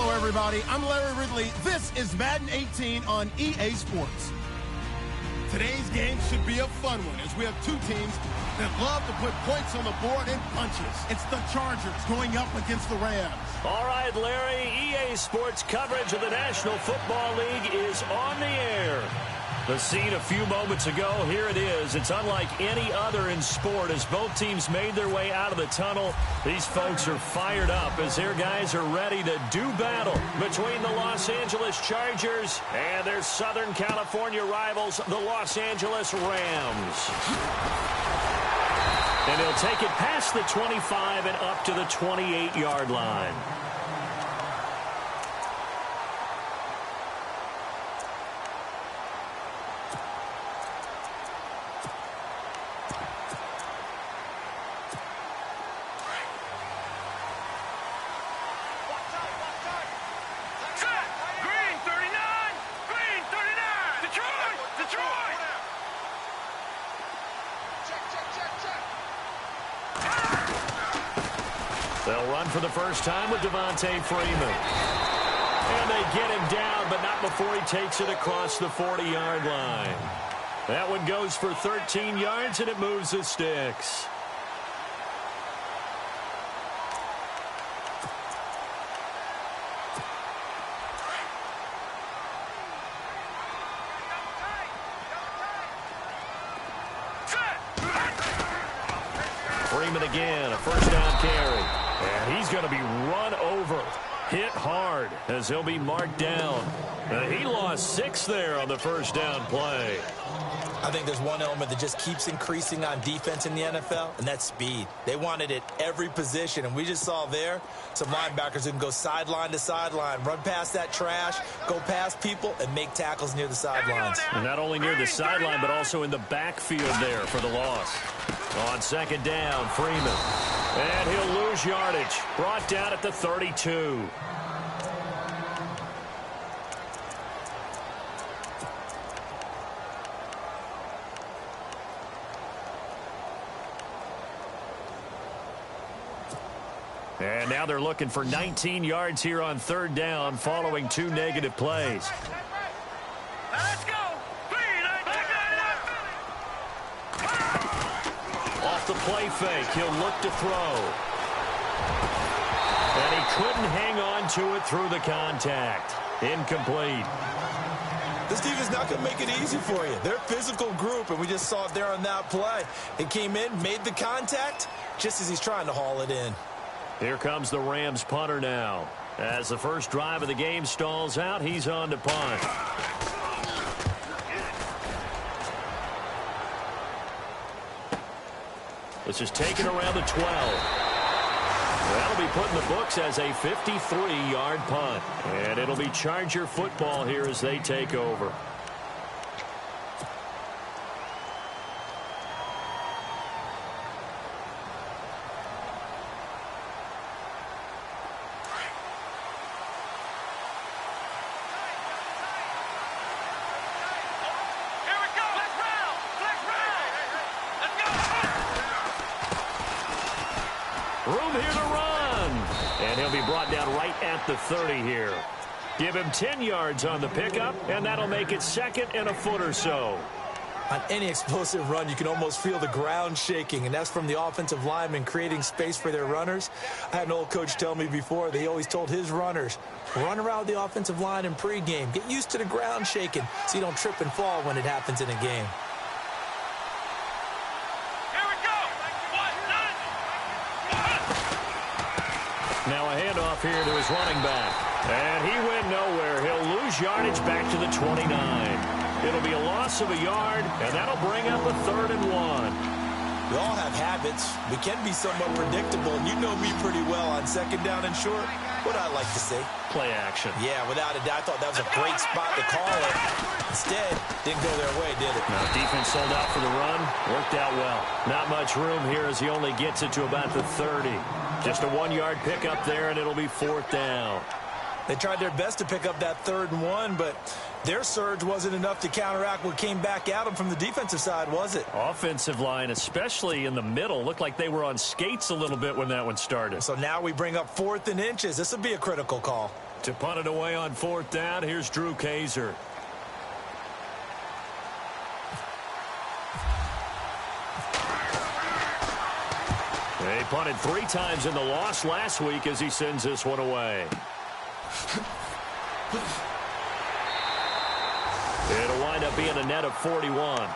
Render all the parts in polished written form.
Hello, everybody. I'm Larry Ridley. This is Madden 18 on EA Sports. Today's game should be a fun one as we have two teams that love to put points on the board in punches. It's the Chargers going up against the Rams. All right, Larry, EA Sports coverage of the National Football League is on the air. The scene a few moments ago, here it is. It's unlike any other in sport as both teams made their way out of the tunnel. These folks are fired up as their guys are ready to do battle between the Los Angeles Chargers and their Southern California rivals, the Los Angeles Rams. And he'll take it past the 25 and up to the 28-yard line. They'll run for the first time with Devontae Freeman. And they get him down, but not before he takes it across the 40-yard line. That one goes for 13 yards, and it moves the sticks. Freeman again, a first down carry. And he's going to be run over, hit hard as he'll be marked down. He lost 6 there on the first down play. I think there's one element that just keeps increasing on defense in the NFL, and that's speed. They want it at every position, and we just saw there some linebackers who can go sideline to sideline, run past that trash, go past people, and make tackles near the sidelines. And not only near the sideline, but also in the backfield there for the loss. On second down, Freeman. And he'll lose yardage. Brought down at the 32. And now they're looking for 19 yards here on third down following 2 negative plays. Let's go. Off the play fake, he'll look to throw. And he couldn't hang on to it through the contact. Incomplete. This team is not going to make it easy for you. They're a physical group, and we just saw it there on that play. It came in, made the contact, just as he's trying to haul it in. Here comes the Rams punter now. As the first drive of the game stalls out, he's on to punt. This is taken around the 12. That'll be put in the books as a 53-yard punt. And it'll be Charger football here as they take over. Room here to run. And he'll be brought down right at the 30 here. Give him 10 yards on the pickup, and that'll make it second and a foot or so. On any explosive run, you can almost feel the ground shaking, and that's from the offensive linemen creating space for their runners. I had an old coach tell me before, they always told his runners, run around the offensive line in pregame. Get used to the ground shaking so you don't trip and fall when it happens in a game. Now a handoff here to his running back. And he went nowhere. He'll lose yardage back to the 29. It'll be a loss of a yard, and that'll bring up a 3rd and 1. We all have habits. We can be somewhat predictable, and you know me pretty well on second down and short. What I like to say? Play action. Yeah, without a doubt, I thought that was a great spot to call it. Instead, didn't go their way, did it? Now, defense sold out for the run. Worked out well. Not much room here as he only gets it to about the 30. Just a 1-yard pickup there, and it'll be 4th down. They tried their best to pick up that 3rd and 1, but their surge wasn't enough to counteract what came back at them from the defensive side, was it? Offensive line, especially in the middle, looked like they were on skates a little bit when that one started. So now we bring up 4th and inches. This will be a critical call. To punt it away on 4th down, here's Drew Kaiser. They punted 3 times in the loss last week as he sends this one away. It'll wind up being a net of 41.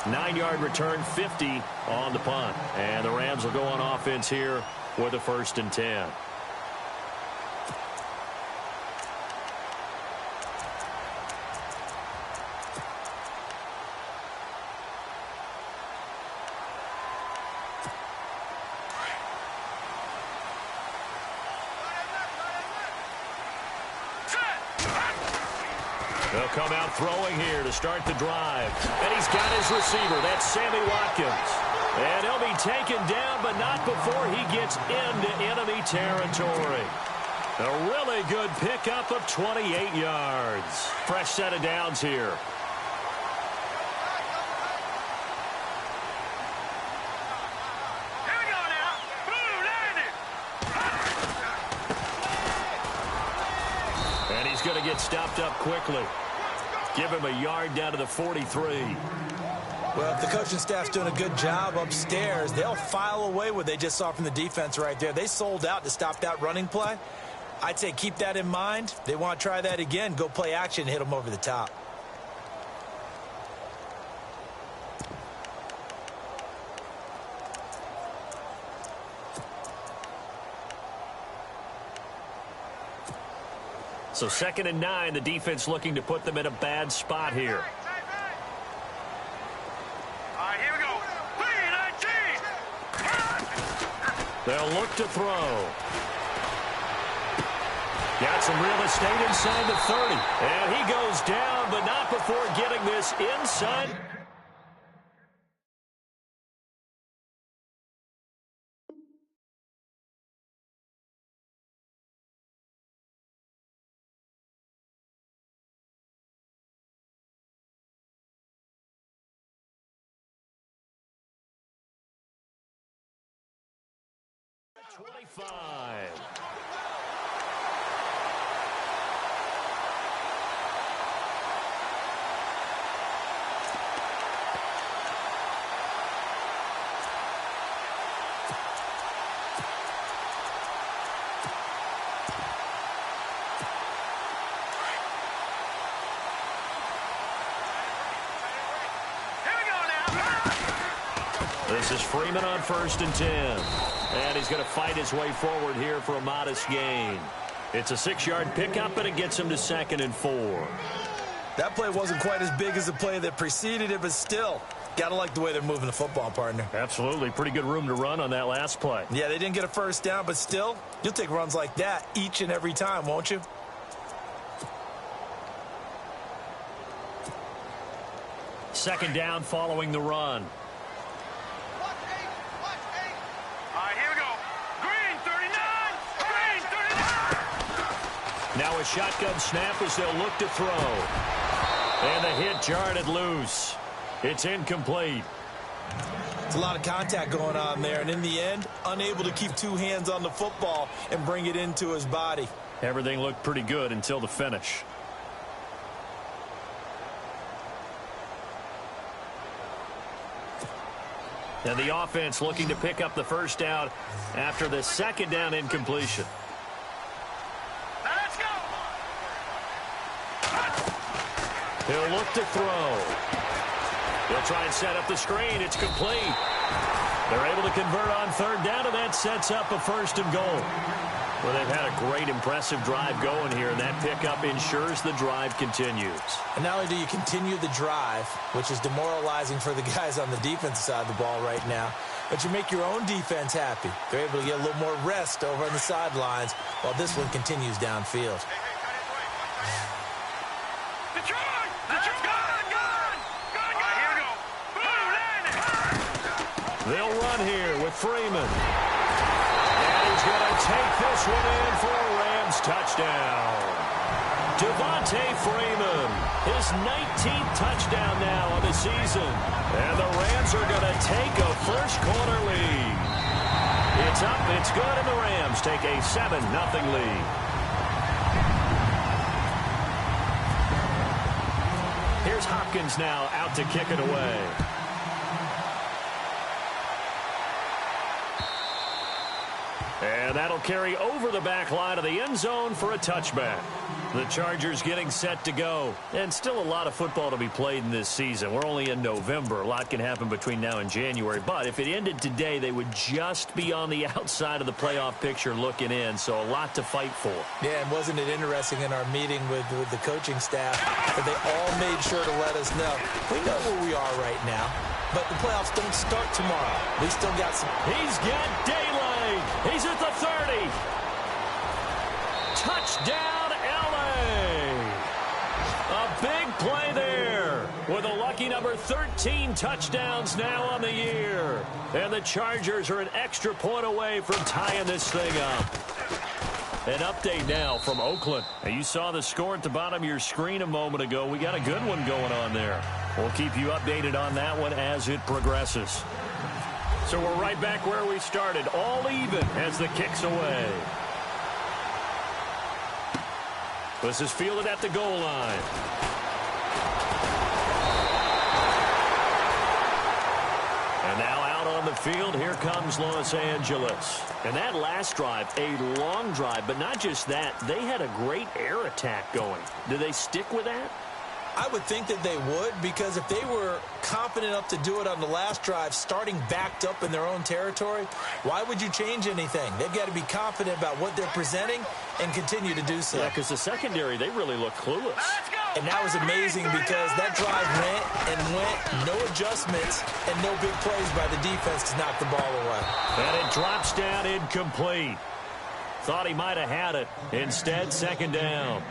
9-yard return, 50 on the punt. And the Rams will go on offense here with a 1st and 10. They'll come out throwing here to start the drive. And he's got his receiver. That's Sammy Watkins. And he'll be taken down, but not before he gets into enemy territory. A really good pickup of 28 yards. Fresh set of downs here. And he's going to get stopped up quickly. Give him a yard down to the 43. Well, if the coaching staff's doing a good job upstairs, they'll file away what they just saw from the defense right there. They sold out to stop that running play. I'd say keep that in mind. They want to try that again. Go play action, hit them over the top. So 2nd and 9, the defense looking to put them in a bad spot here. All right, here we go. 3-19. They'll look to throw. Got some real estate inside the 30. And he goes down, but not before getting this inside. This is Freeman on 1st and 10. And he's going to fight his way forward here for a modest gain. It's a 6-yard pickup, and it gets him to 2nd and 4. That play wasn't quite as big as the play that preceded it, but still, got to like the way they're moving the football, partner. Absolutely. Pretty good room to run on that last play. Yeah, they didn't get a 1st down, but still, you'll take runs like that each and every time, won't you? Second down following the run. Now a shotgun snap as they'll look to throw. And the hit jarred it loose. It's incomplete. It's a lot of contact going on there, and in the end, unable to keep 2 hands on the football and bring it into his body. Everything looked pretty good until the finish. And the offense looking to pick up the 1st down after the 2nd down incompletion. He'll look to throw. He'll try and set up the screen. It's complete. They're able to convert on 3rd down, and that sets up a 1st and goal. Well, they've had a great, impressive drive going here, and that pickup ensures the drive continues. And not only do you continue the drive, which is demoralizing for the guys on the defensive side of the ball right now, but you make your own defense happy. They're able to get a little more rest over on the sidelines while this one continues downfield. They'll run here with Freeman. And he's going to take this one in for a Rams touchdown. Devontae Freeman, his 19th touchdown now on the season. And the Rams are going to take a first-quarter lead. It's up, it's good, and the Rams take a 7-0 lead. Here's Hopkins now out to kick it away. And that'll carry over the back line of the end zone for a touchback. The Chargers getting set to go. And still a lot of football to be played in this season. We're only in November. A lot can happen between now and January. But if it ended today, they would just be on the outside of the playoff picture looking in. So a lot to fight for. Yeah, and wasn't it interesting in our meeting with the coaching staff that they all made sure to let us know. We know where we are right now, but the playoffs don't start tomorrow. We still got some. He's got daylight. He's at the 30. Touchdown, L.A. A big play there with a lucky number 13 touchdowns now on the year. And the Chargers are an extra point away from tying this thing up. An update now from Oakland. And you saw the score at the bottom of your screen a moment ago. We got a good one going on there. We'll keep you updated on that one as it progresses. So we're right back where we started, all even as the kick's away. This is fielded at the goal line. And now out on the field, here comes Los Angeles. And that last drive, a long drive, but not just that, they had a great air attack going. Do they stick with that? I would think that they would, because if they were confident enough to do it on the last drive, starting backed up in their own territory, why would you change anything? They've got to be confident about what they're presenting and continue to do so. Yeah, because the secondary, they really look clueless. And that was amazing because that drive went and went, no adjustments, and no big plays by the defense to knock the ball away. And it drops down incomplete. Thought he might have had it. Instead, second down.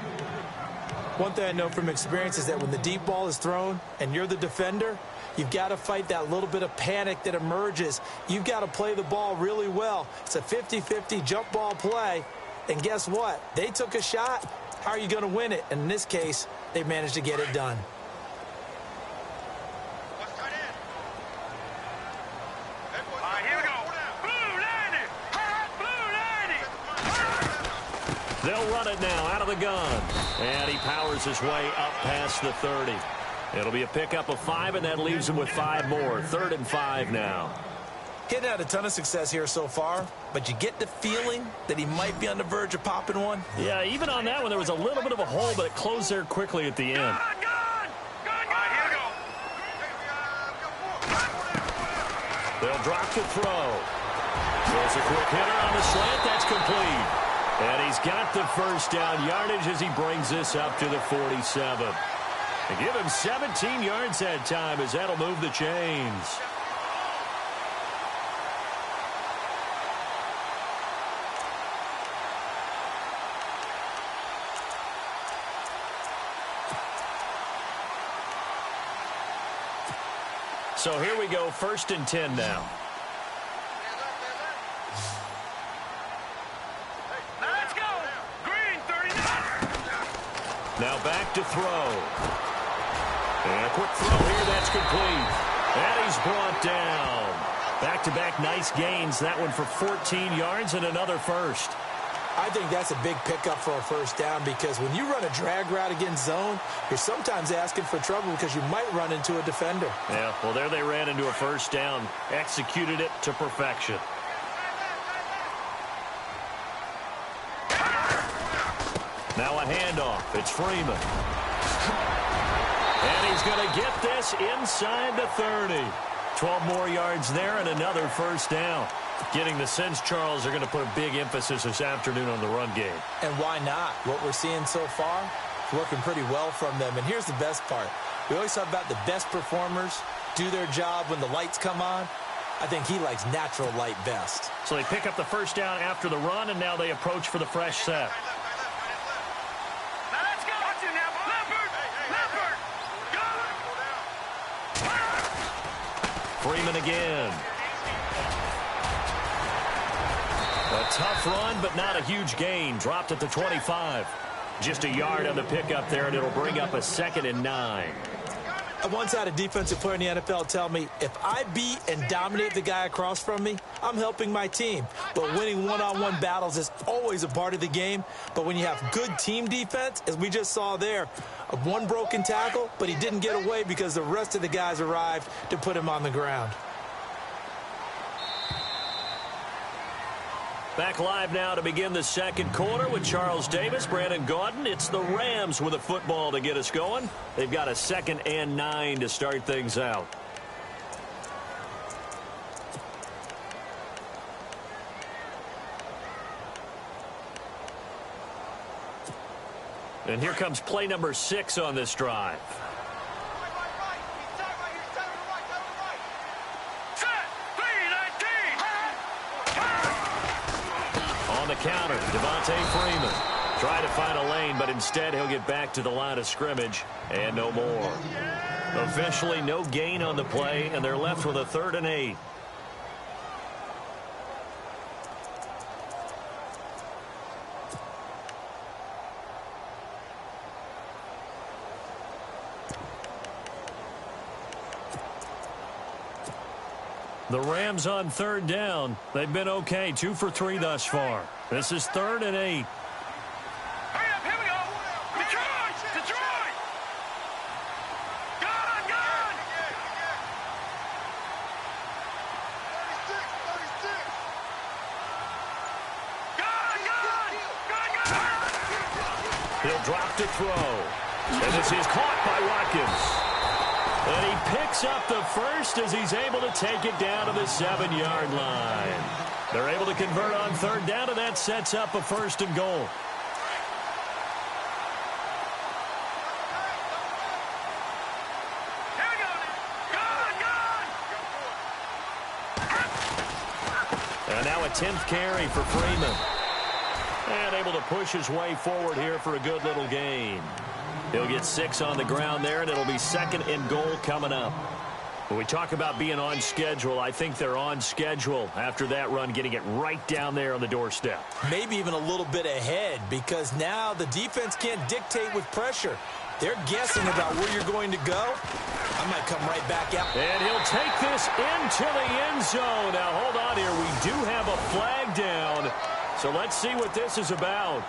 One thing I know from experience is that when the deep ball is thrown and you're the defender, you've got to fight that little bit of panic that emerges. You've got to play the ball really well. It's a 50-50 jump ball play. And guess what? They took a shot. How are you going to win it? And in this case, they managed to get it done. They'll run it now out of the gun. And he powers his way up past the 30. It'll be a pickup of 5, and that leaves him with 5 more. 3rd and 5 now. Getting had a ton of success here so far, but you get the feeling that he might be on the verge of popping one. Yeah, even on that one, there was a little bit of a hole, but it closed there quickly at the end. They'll drop to throw. There's a quick hitter on the slant. That's complete. And he's got the first down yardage as he brings this up to the 47. And give him 17 yards that time as that'll move the chains. So here we go, 1st and 10 now. Now back to throw. And a quick throw here, that's complete. And he's brought down. Back-to-back nice gains. That one for 14 yards and another first. I think that's a big pickup for a first down because when you run a drag route against zone, you're sometimes asking for trouble because you might run into a defender. Yeah, well, there they ran into a first down. Executed it to perfection. Now a handoff. It's Freeman. And he's going to get this inside the 30. 12 more yards there and another first down. Getting the sense, Charles, are going to put a big emphasis this afternoon on the run game. And why not? What we're seeing so far is working pretty well from them. And here's the best part. We always talk about the best performers do their job when the lights come on. I think he likes natural light best. So they pick up the first down after the run, and now they approach for the fresh set. Freeman again. A tough run, but not a huge gain. Dropped at the 25. Just a yard on the pickup there, and it'll bring up a 2nd and 9. I once had a defensive player in the NFL tell me, if I beat and dominate the guy across from me, I'm helping my team. But winning one-on-one battles is always a part of the game. But when you have good team defense, as we just saw there, one broken tackle, but he didn't get away because the rest of the guys arrived to put him on the ground. Back live now to begin the second quarter with Charles Davis, Brandon Gaudin. It's the Rams with a football to get us going. They've got a 2nd and 9 to start things out. And here comes play number 6 on this drive. The counter, Devontae Freeman. Try to find a lane, but instead he'll get back to the line of scrimmage and no more. Officially no gain on the play, and they're left with a 3rd and 8. The Rams on 3rd down. They've been okay, 2 for 3 thus far. This is 3rd and 8. Hurry up, here we go. Detroit! Detroit! Gone, gone! 36. Gone, gone! He'll drop to throw. And this is caught by Watkins. And he picks up the first as he's able to take it down to the 7-yard line. They're able to convert on 3rd down, and that sets up a 1st and goal. Here we go. Gone, gone! And now a 10th carry for Freeman. And able to push his way forward here for a good little gain. He'll get 6 on the ground there, and it'll be 2nd and goal coming up. When we talk about being on schedule, I think they're on schedule after that run, getting it right down there on the doorstep. Maybe even a little bit ahead, because now the defense can't dictate with pressure. They're guessing about where you're going to go. I might come right back out. And he'll take this into the end zone. Now, hold on here. We do have a flag down, so let's see what this is about.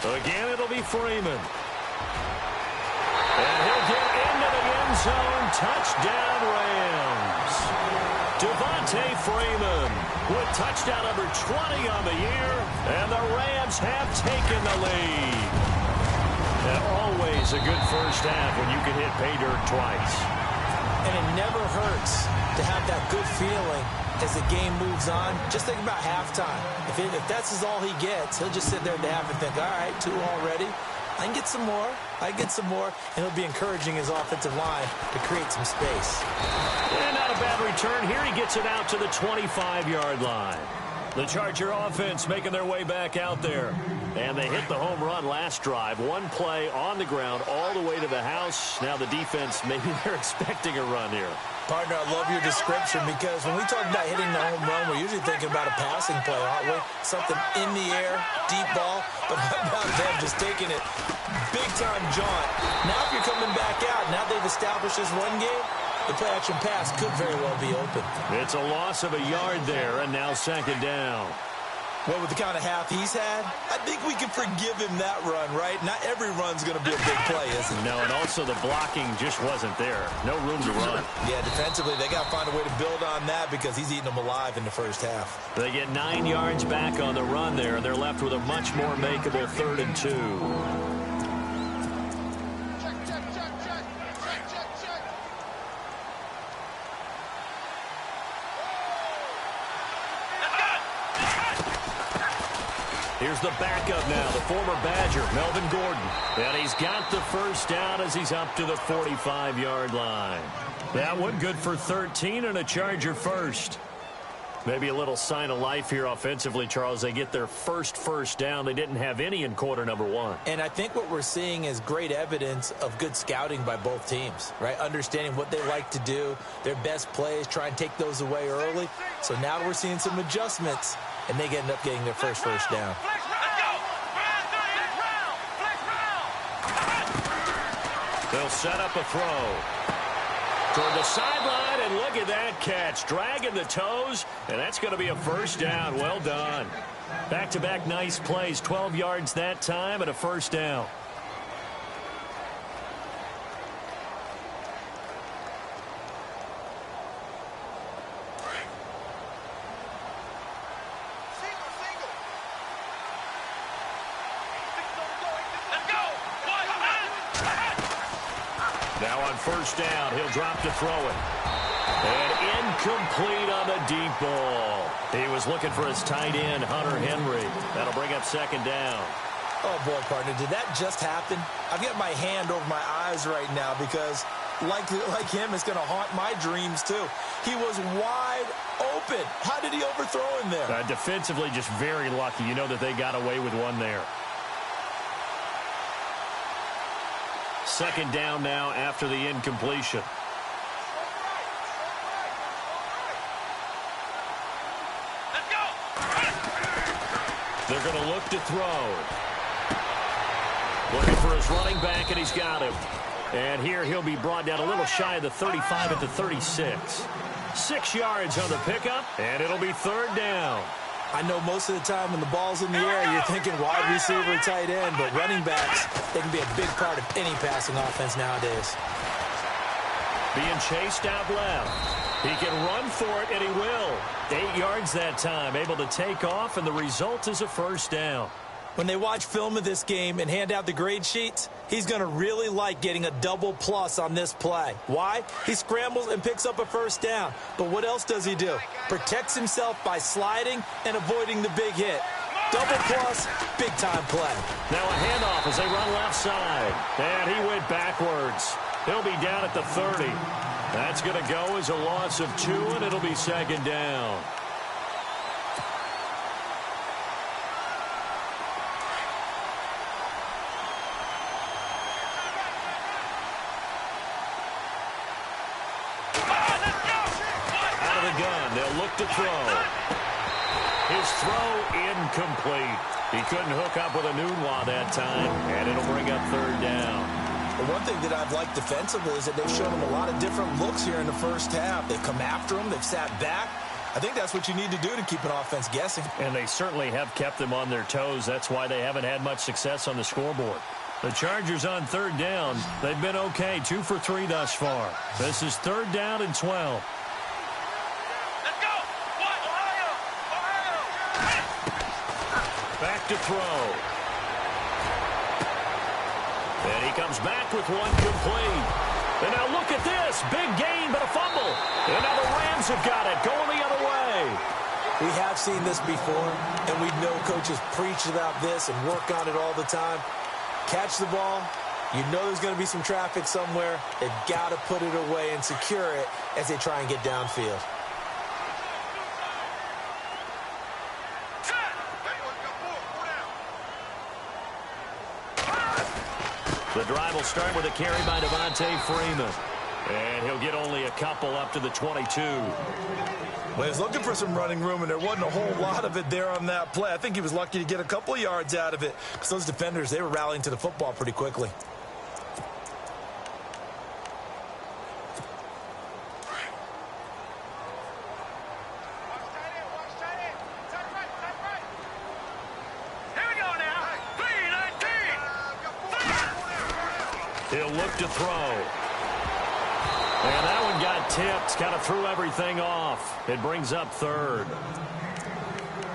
Again, it'll be Freeman. And he'll get into the end zone. Touchdown, Rams. Devontae Freeman with touchdown number 20 on the year. And the Rams have taken the lead. And always a good first half when you can hit pay dirt twice. And it never hurts to have that good feeling as the game moves on. Just think about halftime. If that's all he gets, he'll just sit there at the half and think, all right, 2 already. I can get some more. I can get some more. And he'll be encouraging his offensive line to create some space. And not a bad return here. He gets it out to the 25-yard line. The Charger offense making their way back out there. And they hit the home run last drive. One play on the ground all the way to the house. Now the defense, maybe they're expecting a run here. Partner, I love your description, because when we talk about hitting the home run, we're usually thinking about a passing play, aren't we? Something in the air, deep ball, but how about them just taking it big-time jaunt. Now if you're coming back out, now they've established this run game, the play-action pass could very well be open. It's a loss of a yard there, and now 2nd down. Well, with the kind of half he's had, I think we can forgive him that run, right? Not every run's going to be a big play, is it? No, and also the blocking just wasn't there. No room to run. Yeah, defensively, they got to find a way to build on that, because he's eating them alive in the first half. They get 9 yards back on the run there, and they're left with a much more makeable 3rd and 2. Here's the backup now, the former Badger, Melvin Gordon. And he's got the first down as he's up to the 45-yard line. That one good for 13 and a Charger first. Maybe a little sign of life here offensively, Charles. They get their first down. They didn't have any in quarter number one. And I think what we're seeing is great evidence of good scouting by both teams, right? Understanding what they like to do, their best plays, try and take those away early. So now we're seeing some adjustments, and they end up getting their first down. They'll set up a throw toward the sideline, and look at that catch. Dragging the toes, and that's going to be a first down. Well done. Back-to-back nice plays. 12 yards that time and a first down. Now on first down, he'll drop to throw it. And incomplete on the deep ball. He was looking for his tight end, Hunter Henry. That'll bring up second down. Oh, boy, partner, did that just happen? I've got my hand over my eyes right now because, like him, it's going to haunt my dreams, too. He was wide open. How did he overthrow him there? Defensively, just very lucky. You know that they got away with one there. Second down now after the incompletion. Let's go. They're going to look to throw. Looking for his running back, and he's got him. And here he'll be brought down a little shy of the 35 at the 36. 6 yards on the pickup, and it'll be third down. I know most of the time when the ball's in the air, you're thinking wide receiver, tight end, but running backs, they can be a big part of any passing offense nowadays. Being chased out left. He can run for it, and he will. 8 yards that time, able to take off, and the result is a first down. When they watch film of this game and hand out the grade sheets, he's going to really like getting a double plus on this play. Why? He scrambles and picks up a first down. But what else does he do? Protects himself by sliding and avoiding the big hit. Double plus, big-time play. Now a handoff as they run left side. And he went backwards. He'll be down at the 30. That's going to go as a loss of 2, and it'll be second down. To throw. His throw incomplete. He couldn't hook up with a Nunwa that time, and it'll bring up third down. The one thing that I've liked defensively is that they've shown him a lot of different looks here in the first half. They've come after him. They've sat back. I think that's what you need to do to keep an offense guessing. And they certainly have kept them on their toes. That's why they haven't had much success on the scoreboard. The Chargers on third down. They've been okay, 2 for 3 thus far. This is third down and 12. Back to throw. And he comes back with one complete. And now look at this. Big gain, but a fumble. And now the Rams have got it, going the other way. We have seen this before, and we know coaches preach about this and work on it all the time. Catch the ball. You know there's going to be some traffic somewhere. They've got to put it away and secure it as they try and get downfield. The drive will start with a carry by Devontae Freeman. And he'll get only a couple up to the 22. Well, he was looking for some running room, and there wasn't a whole lot of it there on that play. I think he was lucky to get a couple of yards out of it because those defenders, they were rallying to the football pretty quickly. He'll look to throw. And that one got tipped. Kind of threw everything off. It brings up third.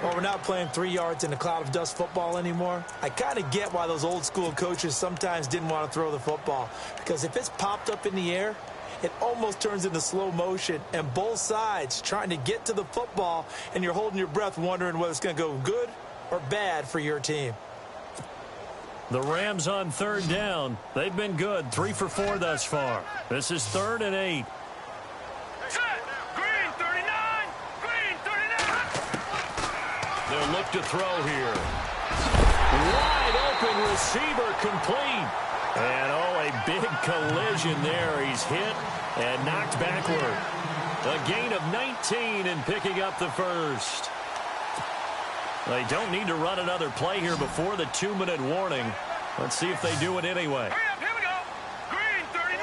Well, we're not playing 3 yards in a cloud of dust football anymore. I kind of get why those old school coaches sometimes didn't want to throw the football. Because if it's popped up in the air, it almost turns into slow motion. And both sides trying to get to the football, and you're holding your breath wondering whether it's going to go good or bad for your team. The Rams on third down. They've been good, 3 for 4 thus far. This is 3rd and 8. Set. Green 39. Green 39. They'll look to throw here. Wide open receiver complete. And a big collision there. He's hit and knocked backward. A gain of 19 and picking up the first. They don't need to run another play here before the 2-minute warning. Let's see if they do it anyway. Hurry up, here we go. Green 39.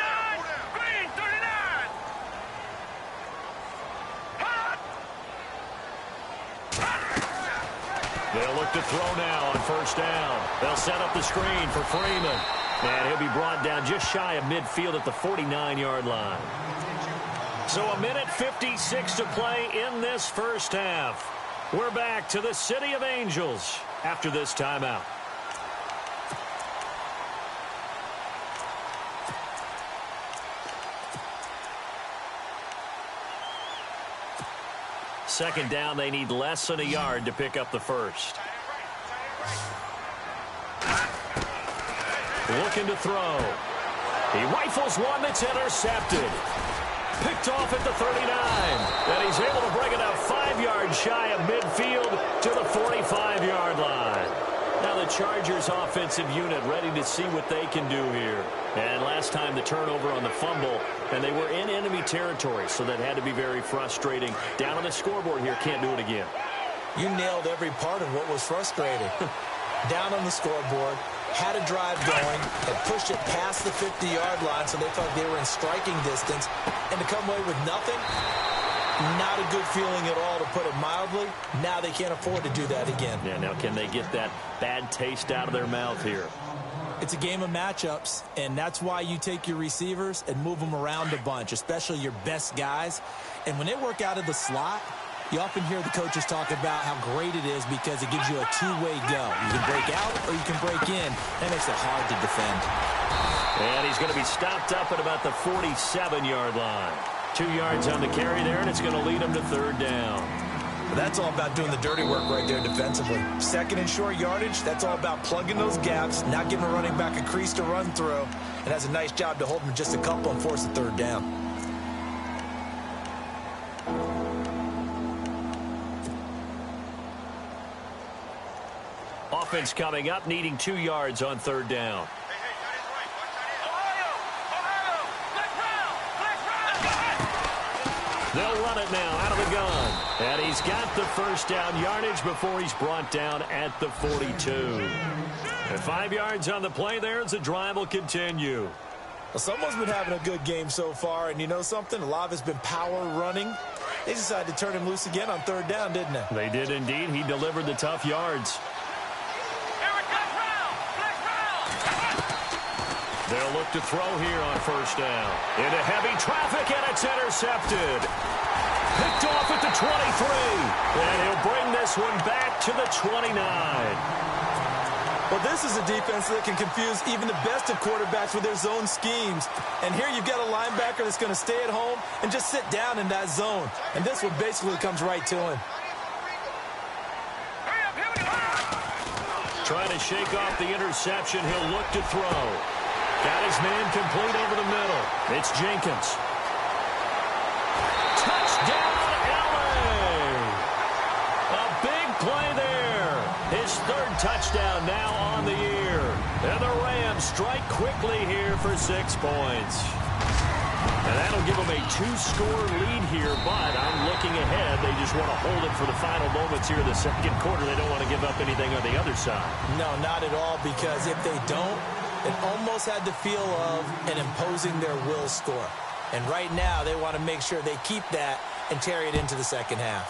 Green 39. They'll look to throw now on first down. They'll set up the screen for Freeman. And he'll be brought down just shy of midfield at the 49-yard line. So 1:56 to play in this first half. We're back to the City of Angels after this timeout. Second down, they need less than a yard to pick up the first. Looking to throw. He rifles one that's intercepted. Picked off at the 39. And he's able to bring it up 5 yards shy of midfield to the 45-yard line. Now the Chargers offensive unit ready to see what they can do here. And last time the turnover on the fumble, and they were in enemy territory, so that had to be very frustrating. Down on the scoreboard here, can't do it again. You nailed every part of what was frustrating. Down on the scoreboard, had a drive going, had pushed it past the 50-yard line, so they thought they were in striking distance, and to come away with nothing, not a good feeling at all, to put it mildly. Now they can't afford to do that again. Yeah, now can they get that bad taste out of their mouth here? It's a game of matchups, and that's why you take your receivers and move them around a bunch, especially your best guys. And when they work out of the slot, you often hear the coaches talk about how great it is because it gives you a two-way go. You can break out or you can break in. That makes it hard to defend. And he's going to be stopped up at about the 47-yard line. 2 yards on the carry there, and it's going to lead him to third down. But that's all about doing the dirty work right there defensively. Second and short yardage, that's all about plugging those gaps, not giving a running back a crease to run through, and has a nice job to hold him just a couple and force the third down. Offense coming up, needing 2 yards on third down. They'll run it now out of the gun. And he's got the first down yardage before he's brought down at the 42. And 5 yards on the play there as the drive will continue. Well, someone's been having a good game so far, and you know something? A lot of it's been power running. They decided to turn him loose again on third down, didn't they? They did indeed. He delivered the tough yards. They'll look to throw here on first down. Into heavy traffic, and it's intercepted. Picked off at the 23. And he'll bring this one back to the 29. Well, this is a defense that can confuse even the best of quarterbacks with their zone schemes. And here you've got a linebacker that's going to stay at home and just sit down in that zone. And this one basically comes right to him. Trying to shake off the interception. He'll look to throw. Got his man complete over the middle. It's Jenkins. Touchdown, LA! A big play there. His third touchdown now on the year. And the Rams strike quickly here for 6 points. And that'll give them a 2-score lead here, but I'm looking ahead. They just want to hold it for the final moments here in the second quarter. They don't want to give up anything on the other side. No, not at all, because if they don't, it almost had the feel of an imposing their will score. And right now, they want to make sure they keep that and carry it into the second half.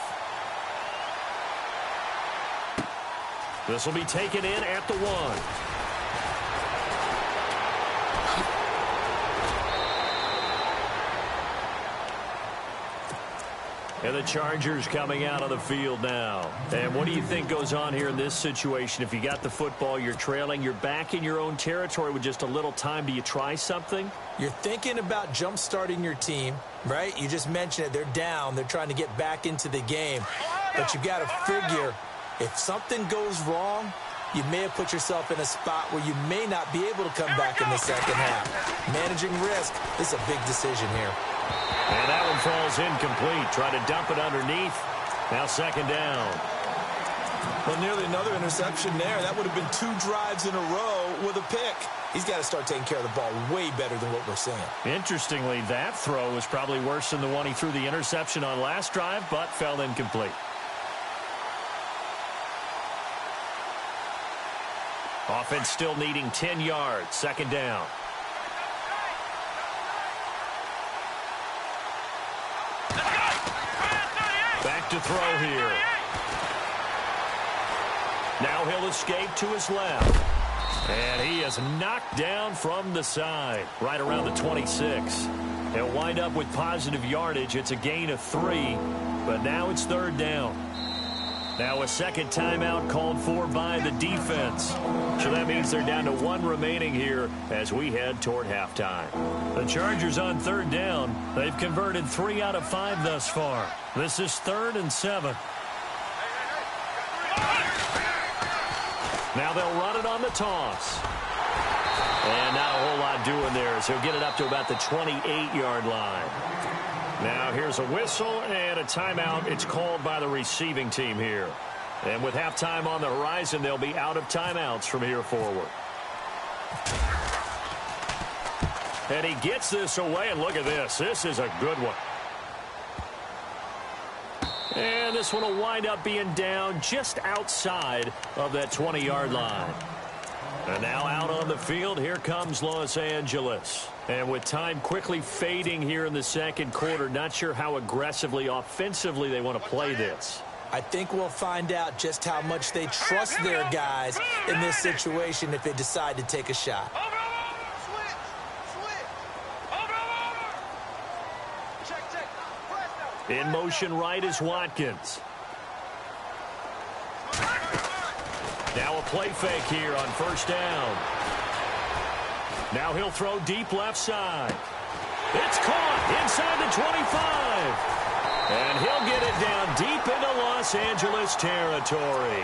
This will be taken in at the 1. And the Chargers coming out on the field now. And what do you think goes on here in this situation? If you got the football, you're trailing, you're back in your own territory with just a little time. Do you try something? You're thinking about jump-starting your team, right? You just mentioned it. They're down. They're trying to get back into the game. But you've got to figure If something goes wrong, you may have put yourself in a spot where you may not be able to come back in the second half. Managing risk is a big decision here. And that one falls incomplete. Try to dump it underneath. Now second down. Well, nearly another interception there. That would have been 2 drives in a row with a pick. He's got to start taking care of the ball way better than what we're seeing. Interestingly, that throw was probably worse than the one he threw the interception on last drive, but fell incomplete. Offense still needing 10 yards. Second down. Back to throw here. Now he'll escape to his left. And he is knocked down from the side, right around the 26. He'll wind up with positive yardage. It's a gain of 3, but now it's third down. Now a second timeout called for by the defense. So that means they're down to 1 remaining here as we head toward halftime. The Chargers on third down. They've converted 3 out of 5 thus far. This is 3rd and 7. Now they'll run it on the toss. And not a whole lot doing there as he'll get it up to about the 28-yard line. Now here's a whistle and a timeout. It's called by the receiving team here. And with halftime on the horizon, they'll be out of timeouts from here forward. And he gets this away, and look at this. This is a good one. And this one will wind up being down just outside of that 20-yard line. And now out on the field, here comes Los Angeles. And with time quickly fading here in the second quarter, not sure how aggressively, offensively they want to play this. I think we'll find out just how much they trust their guys in this situation if they decide to take a shot. In motion right is Watkins. Now a play fake here on first down. Now he'll throw deep left side. It's caught inside the 25. And he'll get it down deep into Los Angeles territory.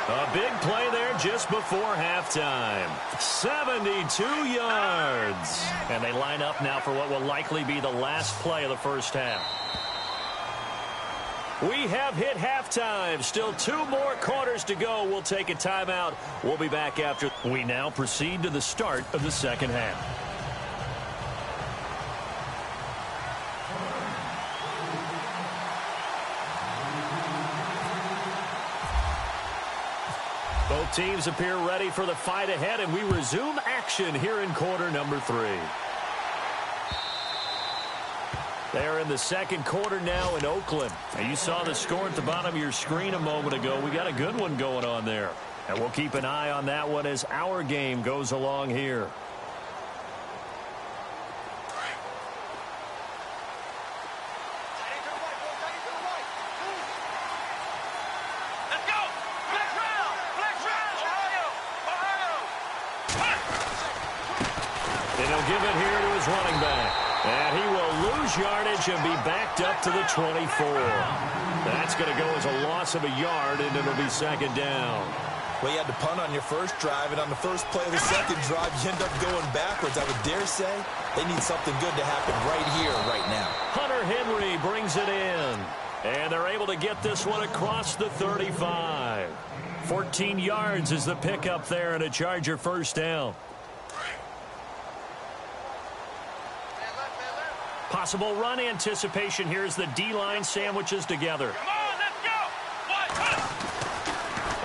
A big play there just before halftime. 72 yards. And they line up now for what will likely be the last play of the first half. We have hit halftime. Still 2 more quarters to go. We'll take a timeout. We'll be back after. We now proceed to the start of the second half. Both teams appear ready for the fight ahead, and we resume action here in quarter number 3. They're in the second quarter now in Oakland. Now, you saw the score at the bottom of your screen a moment ago. We got a good one going on there. And we'll keep an eye on that one as our game goes along here. And he'll give it here to his running back. And he will lose yardage and be backed up to the 24. That's going to go as a loss of a yard, and it'll be second down. Well, you had to punt on your first drive, and on the first play of the second drive, you end up going backwards. I would dare say they need something good to happen right here, right now. Hunter Henry brings it in. And they're able to get this one across the 35. 14 yards is the pickup there, and a Charger first down. Possible run anticipation here as the D-line sandwiches together. Come on, let's go.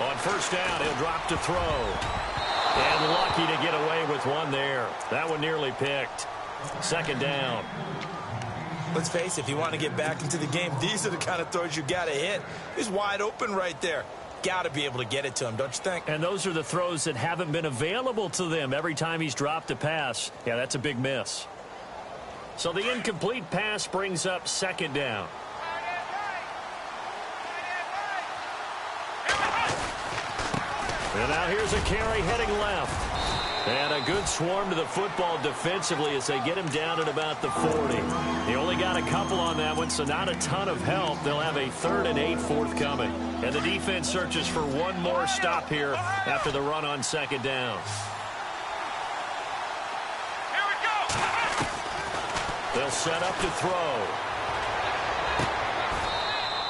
On first down, he'll drop to throw. And lucky to get away with one there. That one nearly picked. Second down. Let's face it, if you want to get back into the game, these are the kind of throws you got to hit. He's wide open right there. Got to be able to get it to him, don't you think? And those are the throws that haven't been available to them every time he's dropped a pass. Yeah, that's a big miss. So the incomplete pass brings up second down. And now here's a carry heading left. And a good swarm to the football defensively as they get him down at about the 40. He only got a couple on that one, so not a ton of help. They'll have a 3rd and 8 forthcoming. And the defense searches for one more stop here after the run on 2nd down. Here we go. They'll set up to throw.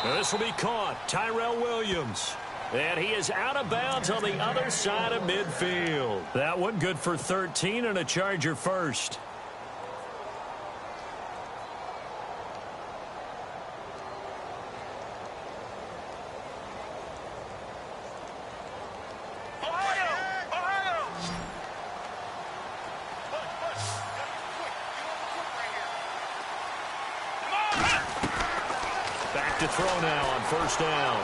Now this will be caught. Tyrell Williams. And he is out of bounds on the other side of midfield. That one good for 13 and a Charger first. Back to throw now on 1st down.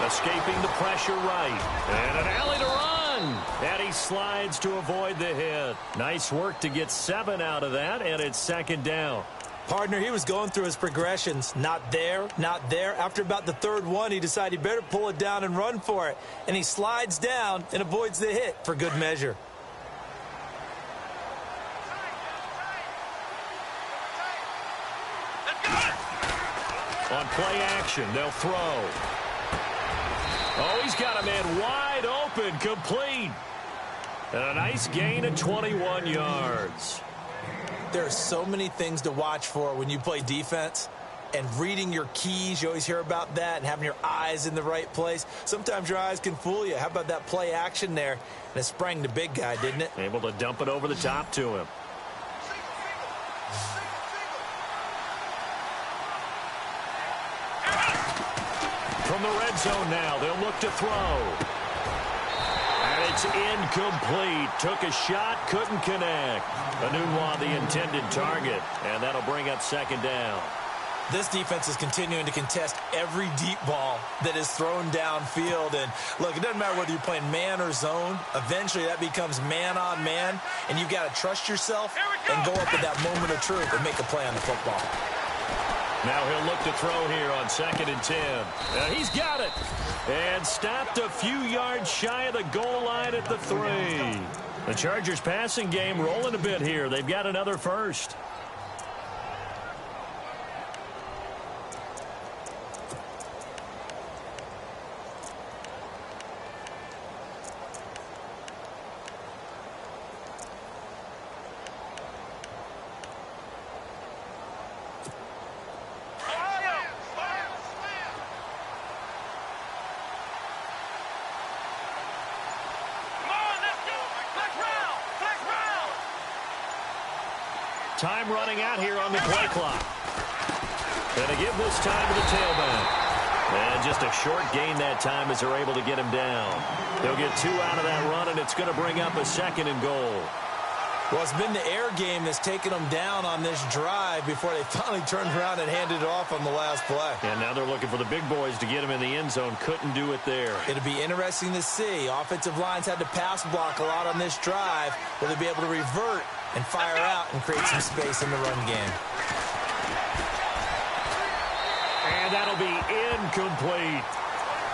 Escaping the pressure right. And an alley to run. And he slides to avoid the hit. Nice work to get 7 out of that, and it's 2nd down. Partner, he was going through his progressions. Not there, not there. After about the 3rd one, he decided he better pull it down and run for it. And he slides down and avoids the hit for good measure. On play action, they'll throw. Oh, he's got a man wide open, complete. And a nice gain of 21 yards. There are so many things to watch for when you play defense. And reading your keys, you always hear about that, and having your eyes in the right place. Sometimes your eyes can fool you. How about that play action there? And it sprang the big guy, didn't it? Able to dump it over the top to him. From the red zone now, they'll look to throw. And it's incomplete. Took a shot, couldn't connect. Anunwa the intended target, and that'll bring up 2nd down. This defense is continuing to contest every deep ball that is thrown downfield. And, look, it doesn't matter whether you're playing man or zone. Eventually, that becomes man on man, and you've got to trust yourself and go up at that moment of truth and make a play on the football. Now he'll look to throw here on 2nd and 10. He's got it. And stopped a few yards shy of the goal line at the 3. The Chargers passing game rolling a bit here. They've got another first. Time running out here on the play clock. Gonna give this time to the tailback. And just a short gain that time as they're able to get him down. They'll get 2 out of that run, and it's going to bring up a 2nd and goal. Well, it's been the air game that's taken them down on this drive before they finally turned around and handed it off on the last play. And now they're looking for the big boys to get him in the end zone. Couldn't do it there. It'll be interesting to see. Offensive lines had to pass block a lot on this drive. Will they be able to revert and fire out and create some space in the run game? And that'll be incomplete.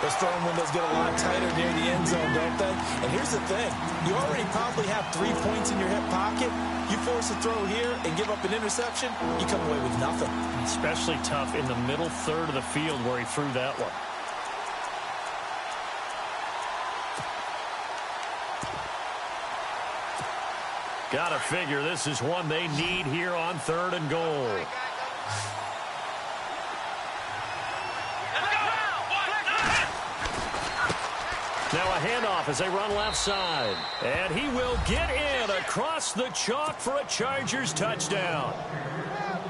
Those throwing windows get a lot tighter near the end zone, don't they? And here's the thing. You already probably have 3 points in your hip pocket. You force a throw here and give up an interception, you come away with nothing. Especially tough in the middle 3rd of the field where he threw that one. Gotta figure this is one they need here on 3rd and goal. Now a handoff as they run left side. And he will get in across the chalk for a Chargers touchdown.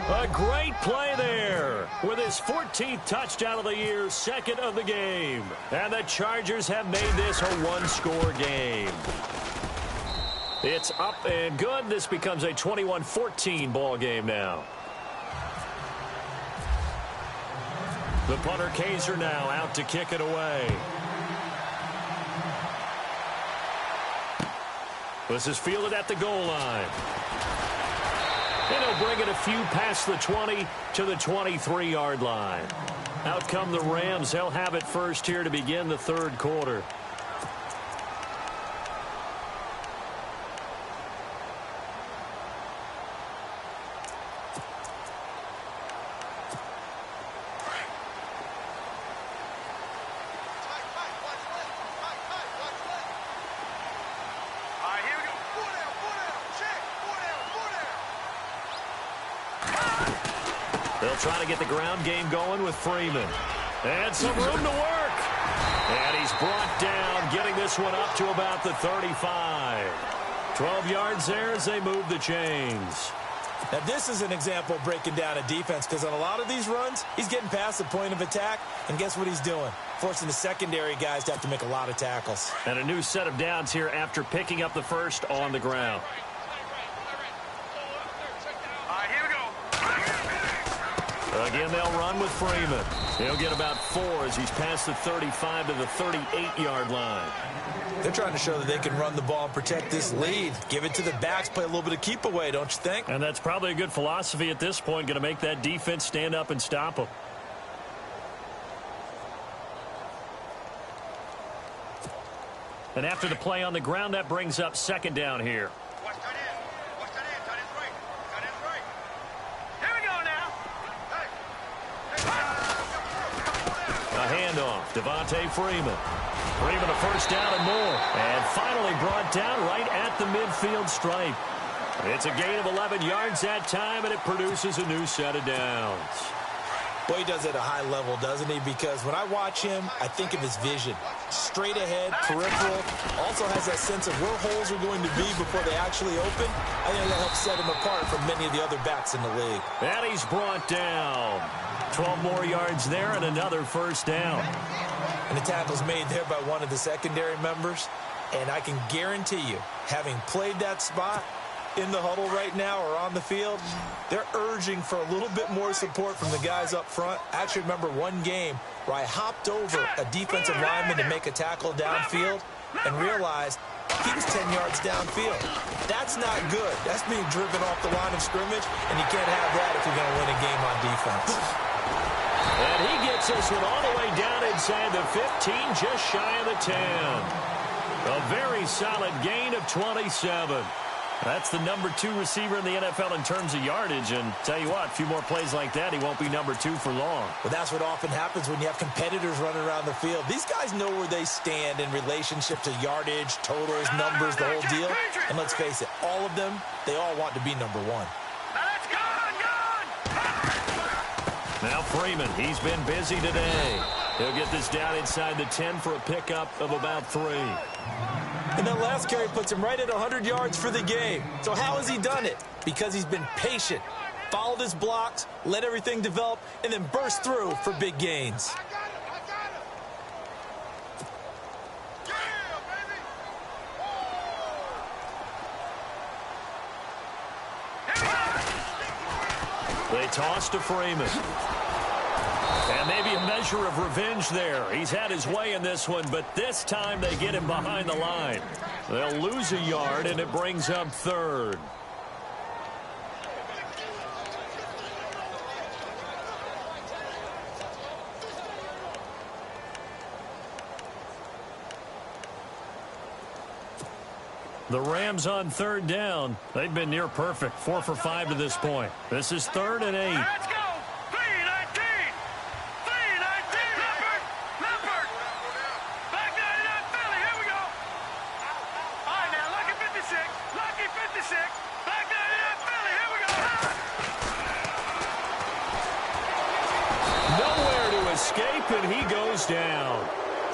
A great play there with his 14th touchdown of the year, 2nd of the game. And the Chargers have made this a 1-score game. It's up and good. This becomes a 21-14 ball game now. The punter Kaiser now out to kick it away. This is fielded at the goal line. And he'll bring it a few past the 20 to the 23-yard line. Out come the Rams. They'll have it first here to begin the 3rd quarter. They'll try to get the ground game going with Freeman. And some room to work. And he's brought down, getting this one up to about the 35. 12 yards there as they move the chains. Now, this is an example of breaking down a defense, because on a lot of these runs, he's getting past the point of attack, and guess what he's doing? Forcing the secondary guys to have to make a lot of tackles. And a new set of downs here after picking up the first on the ground. All right, here we go. Again, they'll run with Freeman. He'll get about 4 as he's past the 35 to the 38-yard line. They're trying to show that they can run the ball and protect this lead. Give it to the backs, play a little bit of keep away, don't you think? And that's probably a good philosophy at this point, going to make that defense stand up and stop them. And after the play on the ground, that brings up second down here. Watch that in. Watch that in. Tight end's right. Tight end's right. Here we go now. A handoff. Devontae Freeman. Freeman a first down and more. And finally brought down right at the midfield stripe. It's a gain of 11 yards that time, and it produces a new set of downs. Boy, he does it at a high level, doesn't he? Because when I watch him, I think of his vision. Straight ahead, peripheral. Also has that sense of where holes are going to be before they actually open. I think that helps set him apart from many of the other backs in the league. And he's brought down. 12 more yards there and another first down. And the tackle's made there by one of the secondary members. And I can guarantee you, having played that spot in the huddle right now or on the field, they're urging for a little bit more support from the guys up front. I actually remember one game where I hopped over a defensive lineman to make a tackle downfield and realized he was 10 yards downfield. That's not good. That's being driven off the line of scrimmage, and you can't have that if you're going to win a game on defense. And he gets this one all the way down inside the 15, just shy of the 10. A very solid gain of 27. That's the number 2 receiver in the NFL in terms of yardage. And tell you what, a few more plays like that, he won't be number 2 for long. But that's what often happens when you have competitors running around the field. These guys know where they stand in relationship to yardage, totals, numbers, the whole deal. And let's face it, all of them, they all want to be number 1. Let's go, Now Freeman, he's been busy today. He'll get this down inside the 10 for a pickup of about 3. And that last carry puts him right at 100 yards for the game. So how has he done it? Because he's been patient, followed his blocks, let everything develop, and then burst through for big gains. They toss to Freeman. And maybe a measure of revenge there. He's had his way in this one, but this time they get him behind the line. They'll lose a yard, and it brings up 3rd. The Rams on 3rd down. They've been near perfect. 4 for 5 to this point. This is 3rd and 8. Let's go. 3-19. 3-19. Leopard. Back 99 Philly. Here we go. All right, now, lucky 56. Lucky 56. Back 99 Philly. Here we go. Nowhere to escape, and he goes down.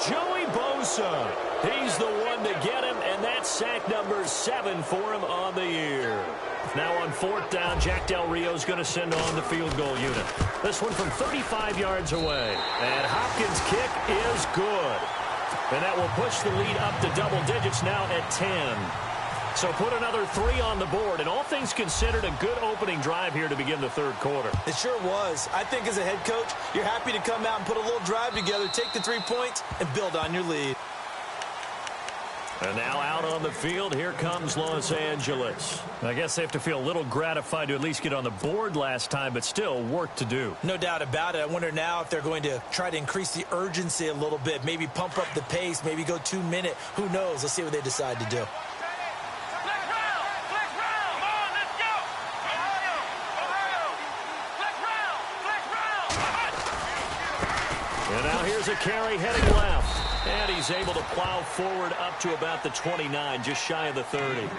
Joey Bosa. He's the one to get him, and that's sack number 7 for him on the year. Now on 4th down, Jack Del Rio's going to send on the field goal unit. This one from 35 yards away. And Hopkins' kick is good. And that will push the lead up to double digits now at 10. So put another 3 on the board, and all things considered, a good opening drive here to begin the 3rd quarter. It sure was. I think as a head coach, you're happy to come out and put a little drive together, take the 3 points, and build on your lead. And now out on the field, here comes Los Angeles. I guess they have to feel a little gratified to at least get on the board last time, but still work to do. No doubt about it. I wonder now if they're going to try to increase the urgency a little bit, maybe pump up the pace, maybe go 2-minute. Who knows? Let's see what they decide to do. Flex round. Flex round. Come on, let's go. Ohio. Flex round. Flex round. And now here's a carry heading left. And he's able to plow forward up to about the 29, just shy of the 30.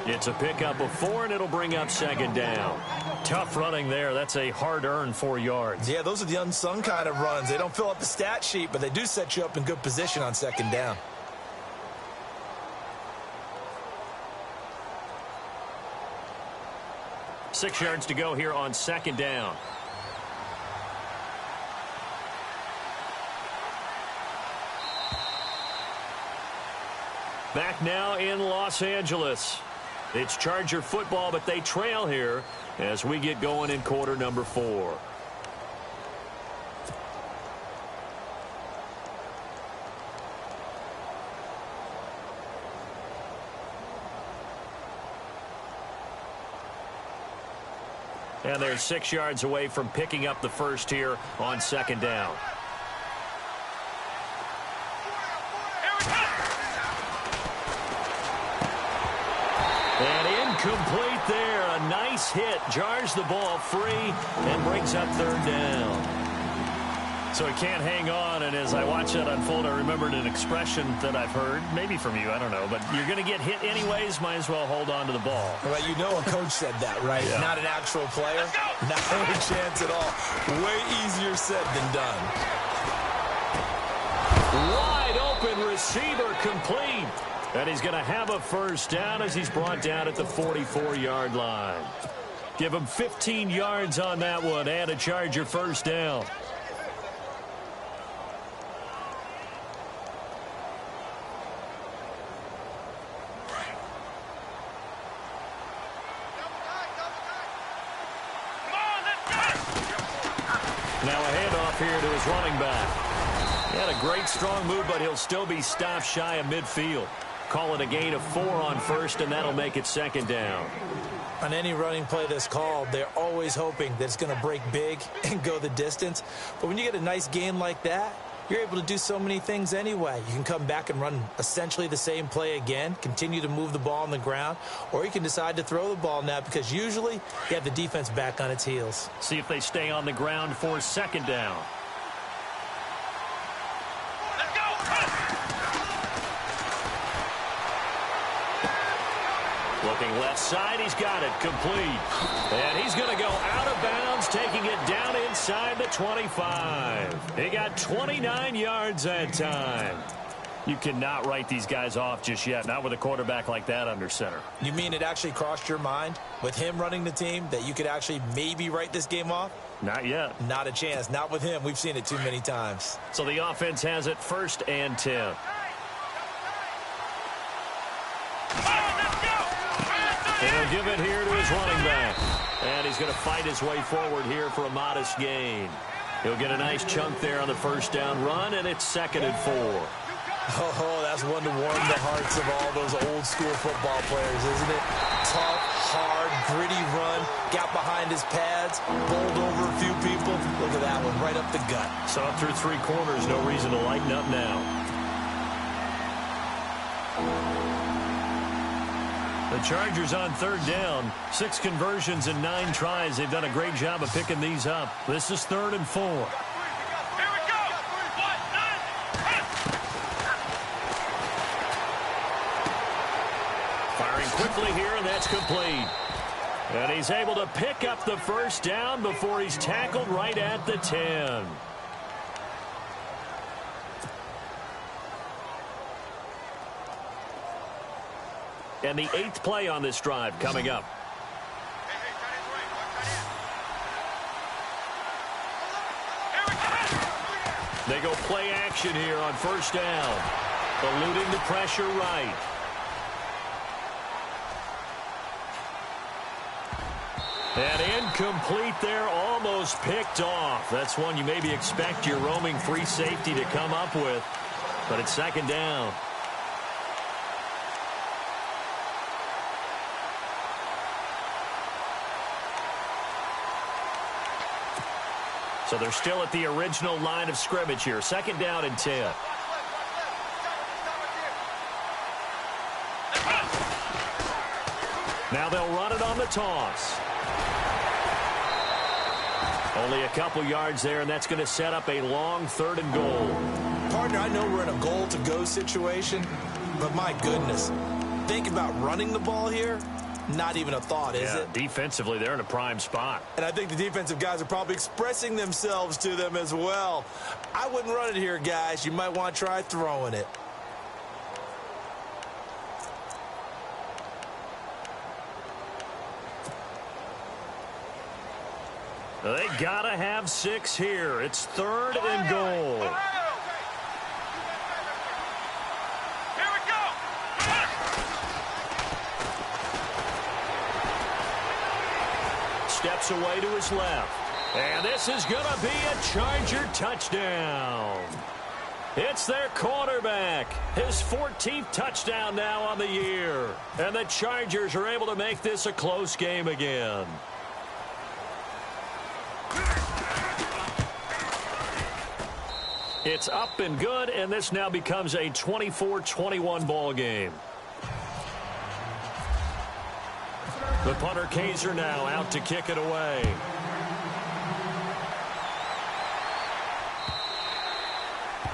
It's a pickup of 4, and it'll bring up second down. Tough running there. That's a hard-earned 4 yards. Yeah, those are the unsung kind of runs. They don't fill up the stat sheet, but they do set you up in good position on second down. Six yards to go here on second down. Back now in Los Angeles. It's Charger football, but they trail here as we get going in quarter number 4. And they're 6 yards away from picking up the first here on second down. And incomplete there. A nice hit. Jars the ball free and brings up third down. So he can't hang on, and as I watch that unfold, I remembered an expression that I've heard, maybe from you, I don't know, but you're going to get hit anyways, might as well hold on to the ball. Well, you know a coach said that, right? Yeah. Not an actual player. Not any chance at all. Way easier said than done. Wide open receiver complete. And he's going to have a first down as he's brought down at the 44-yard line. Give him 15 yards on that one and a Charger first down. Now a handoff here to his running back. He had a great strong move, but he'll still be stopped shy of midfield. Call it a gain of 4 on first, and that'll make it second down. On any running play that's called, they're always hoping that it's going to break big and go the distance. But when you get a nice gain like that, you're able to do so many things anyway. You can come back and run essentially the same play again, continue to move the ball on the ground, or you can decide to throw the ball now because usually you have the defense back on its heels. See if they stay on the ground for second down. Looking left side, he's got it complete. And he's going to go out of bounds, taking it down inside the 25. He got 29 yards that time. You cannot write these guys off just yet, not with a quarterback like that under center. You mean it actually crossed your mind with him running the team that you could actually maybe write this game off? Not yet. Not a chance. Not with him. We've seen it too many times. So the offense has it 1st and 10. And he'll give it here to his running back. And he's going to fight his way forward here for a modest gain. He'll get a nice chunk there on the first down run, and it's 2nd and 4. Oh, that's one to warm the hearts of all those old school football players, isn't it? Tough, hard, gritty run, got behind his pads, bowled over a few people. Look at that one, right up the gut. Saw it through 3 quarters, no reason to lighten up now. The Chargers on 3rd down. 6 conversions and 9 tries. They've done a great job of picking these up. This is 3rd and 4. Here we go. 1, 9. Firing quickly here, and that's complete. And he's able to pick up the first down before he's tackled right at the 10. And the 8th play on this drive coming up. They go play action here on 1st down. Eluding the pressure right. And incomplete there, almost picked off. That's one you maybe expect your roaming free safety to come up with. But it's 2nd down. So they're still at the original line of scrimmage here. 2nd down and 10. Now they'll run it on the toss. Only a couple yards there, and that's going to set up a long 3rd and goal. Partner, I know we're in a goal-to-go situation, but my goodness, think about running the ball here. Not even a thought, is it? Defensively, they're in a prime spot. And I think the defensive guys are probably expressing themselves to them as well. I wouldn't run it here, guys. You might want to try throwing it. They got to have 6 here. It's 3rd and goal. Here we go. Steps away to his left. And this is going to be a Charger touchdown. It's their quarterback. His 14th touchdown now on the year. And the Chargers are able to make this a close game again. It's up and good, and this now becomes a 24-21 ball game. The punter Kaiser now out to kick it away.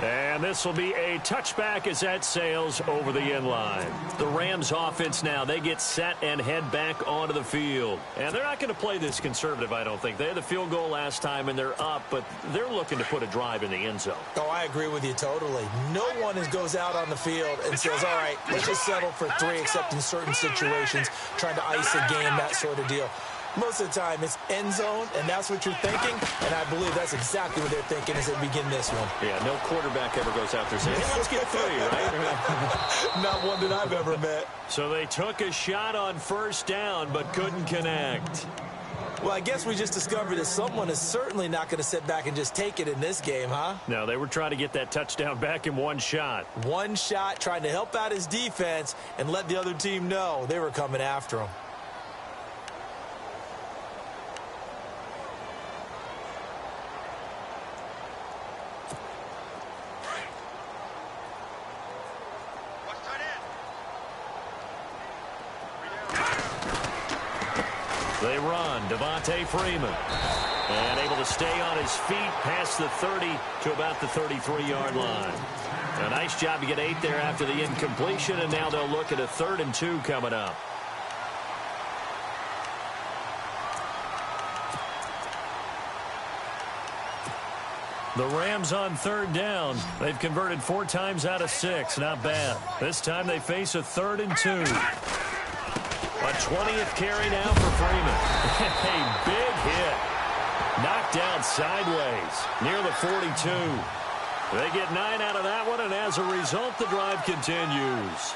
And this will be a touchback as that sails over the end line. The Rams offense now, they get set and head back onto the field. And they're not going to play this conservative, I don't think. They had the field goal last time, and they're up, but they're looking to put a drive in the end zone. Oh, I agree with you totally. No one goes out on the field and says, all right, let's just settle for 3, except in certain situations, trying to ice a game, that sort of deal. Most of the time, it's end zone, and that's what you're thinking, and I believe that's exactly what they're thinking as they begin this one. Yeah, no quarterback ever goes out there saying, hey, let's get 3, right? Not one that I've ever met. So they took a shot on 1st down, but couldn't connect. Well, I guess we just discovered that someone is certainly not going to sit back and just take it in this game, huh? No, they were trying to get that touchdown back in one shot. One shot, trying to help out his defense and let the other team know they were coming after him. They run, Devontae Freeman. And able to stay on his feet past the 30 to about the 33-yard line. A nice job to get 8 there after the incompletion, and now they'll look at a 3rd and 2 coming up. The Rams on 3rd down. They've converted 4 times out of 6. Not bad. This time they face a 3rd and 2. A 20th carry now for Freeman. A big hit. Knocked down sideways near the 42. They get 9 out of that one, and as a result, the drive continues.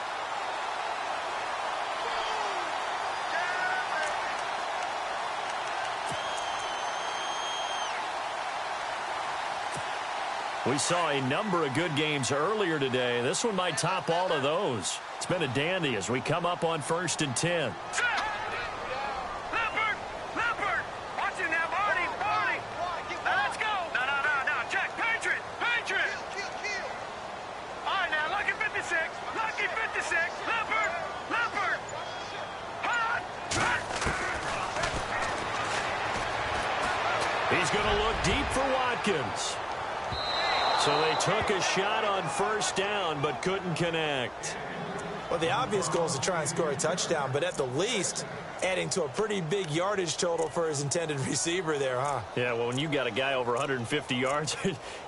We saw a number of good games earlier today. This one might top all of those. It's been a dandy as we come up on 1st and 10. Leopard! Leopard! Watch it now, Barney! Barney! Let's go! No. Check! Patriot! Patriot! All right, now, Lucky 56! Lucky 56! Leopard! Leopard! Hot! He's going to look deep for Watkins. So they took a shot on 1st down, but couldn't connect. Well, the obvious goal is to try and score a touchdown, but at the least, adding to a pretty big yardage total for his intended receiver there, huh? Yeah, well, when you got a guy over 150 yards,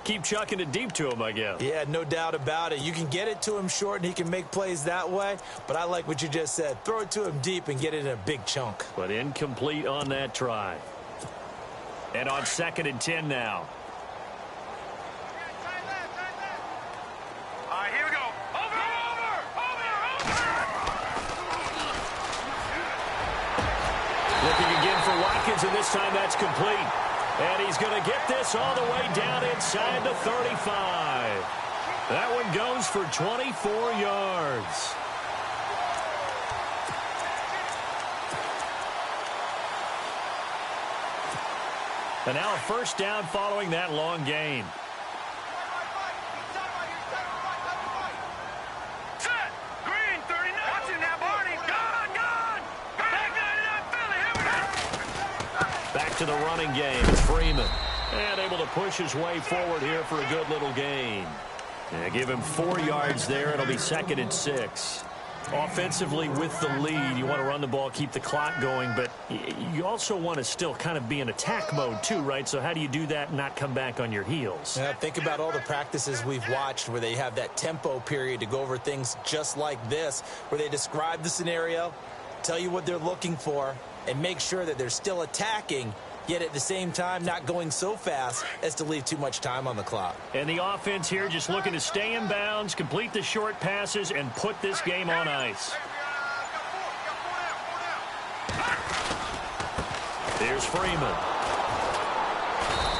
keep chucking it deep to him, I guess. Yeah, no doubt about it. You can get it to him short, and he can make plays that way, but I like what you just said. Throw it to him deep and get it in a big chunk. But incomplete on that try. And on 2nd and 10 now. All right, here we go. Over! Looking again for Watkins, and this time that's complete. And he's going to get this all the way down inside the 35. That one goes for 24 yards. And now a 1st down following that long gain. Set! Green, 39! Watch it now, Barney! Gone! Back 99, Philly, here we go! Back to the running game. It's Freeman. And able to push his way forward here for a good little gain. Yeah, give him 4 yards there. It'll be 2nd and 6. Offensively with the lead, you want to run the ball, keep the clock going, but you also want to still kind of be in attack mode too, right? So how do you do that and not come back on your heels? Yeah, think about all the practices we've watched where they have that tempo period to go over things just like this, where they describe the scenario, tell you what they're looking for, and make sure that they're still attacking, yet at the same time not going so fast as to leave too much time on the clock. And the offense here just looking to stay in bounds, complete the short passes, and put this game on ice. Here's Freeman.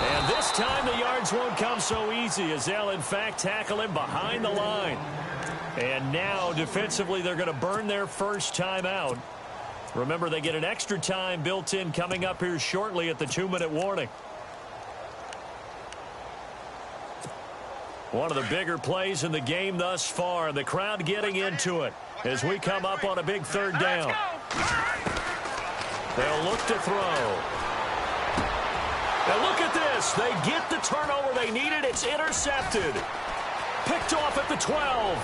And this time the yards won't come so easy as they'll, in fact, tackle him behind the line. And now, defensively, they're going to burn their first time out. Remember, they get an extra time built in coming up here shortly at the 2-minute warning. One of the bigger plays in the game thus far. The crowd getting into it as we come up on a big 3rd down. They'll look to throw. Now look at this. They get the turnover they needed. It's intercepted. Picked off at the 12.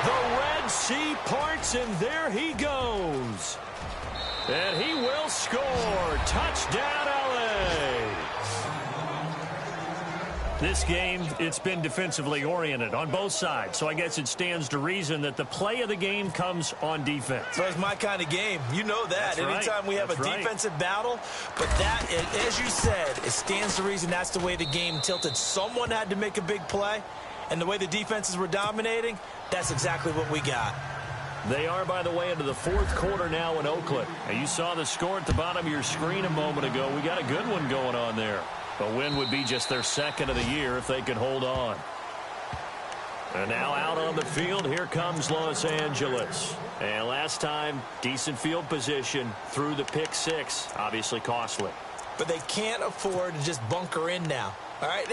The Red Sea parts, and there he goes. And he will score. Touchdown, LA. This game, it's been defensively oriented on both sides, so I guess it stands to reason that the play of the game comes on defense. So it's my kind of game. You know that. That's Anytime right. we have That's a right. defensive battle, but that, as you said, it stands to reason that's the way the game tilted. Someone had to make a big play, and the way the defenses were dominating, that's exactly what we got. They are, by the way, into the 4th quarter now in Oakland. And you saw the score at the bottom of your screen a moment ago. We got a good one going on there. A win would be just their 2nd of the year if they could hold on. And now out on the field, here comes Los Angeles. And last time, decent field position through the pick 6. Obviously costly. But they can't afford to just bunker in now. All right,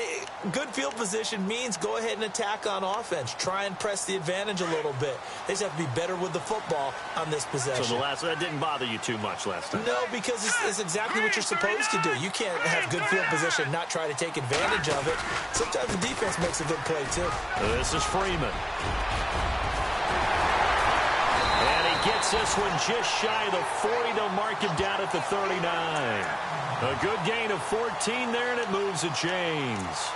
good field position means go ahead and attack on offense. Try and press the advantage a little bit. They just have to be better with the football on this possession. So that didn't bother you too much last time? No, because it's exactly what you're supposed to do. You can't have good field position and not try to take advantage of it. Sometimes the defense makes a good play, too. This is Freeman. And he gets this one just shy of the 40. They'll mark him down at the 39. A good gain of 14 there, and it moves the chains.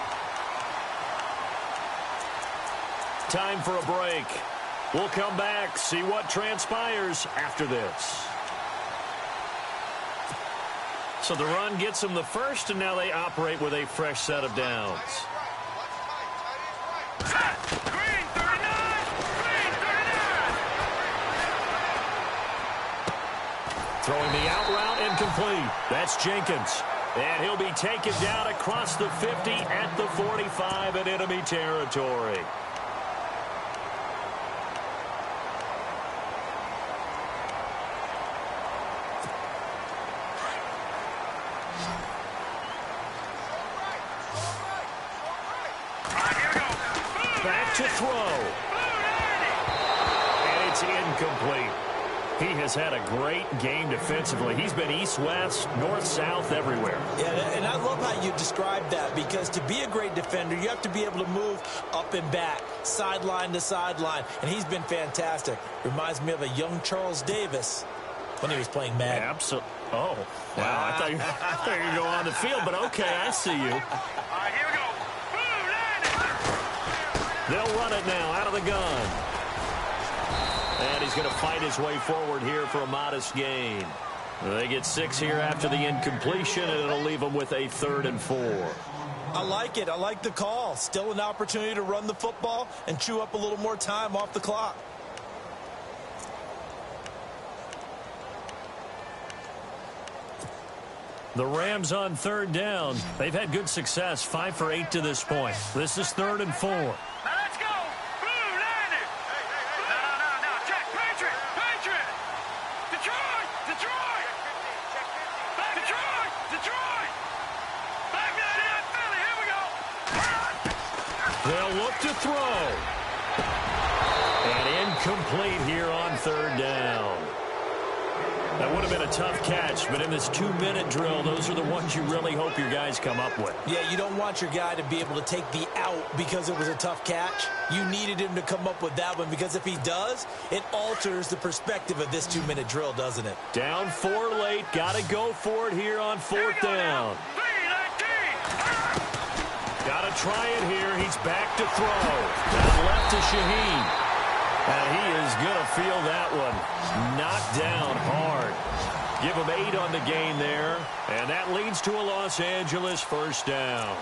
Time for a break. We'll come back, see what transpires after this. So the run gets them the first, and now they operate with a fresh set of downs. Green 39! Green 39! Throwing the out route incomplete. That's Jenkins. And he'll be taken down across the 50 at the 45 in enemy territory. Back to throw. And it's incomplete. He has had a great game defensively. He's been east-west, north-south, everywhere. Yeah, and I love how you described that, because to be a great defender, you have to be able to move up and back, sideline to sideline, and he's been fantastic. Reminds me of a young Charles Davis when he was playing Madden. Absolutely. Oh, wow. I thought you were going to go on the field, but okay, I see you. All right, here we go. They'll run it now out of the gun. And he's going to fight his way forward here for a modest gain. They get 6 here after the incompletion, and it'll leave them with a 3rd and 4. I like it. I like the call. Still an opportunity to run the football and chew up a little more time off the clock. The Rams on 3rd down. They've had good success, 5 for 8 to this point. This is 3rd and 4. Now let's go. Blue landed. No. Check. Patriot. Detroit. Detroit. Back down Philly. Here we go. They'll look to throw. And incomplete here on 3rd down. That would have been a tough catch, but in this 2-minute drill, those are the ones you really hope your guys come up with. Yeah, you don't want your guy to be able to take the out because it was a tough catch. You needed him to come up with that one because if he does, it alters the perspective of this 2-minute drill, doesn't it? Down 4 late. Got to go for it here on 4th down. Got to try it here. He's back to throw. Down left to Shaheen. And he is going to feel that one. Knocked down hard. Give him 8 on the gain there. And that leads to a Los Angeles first down.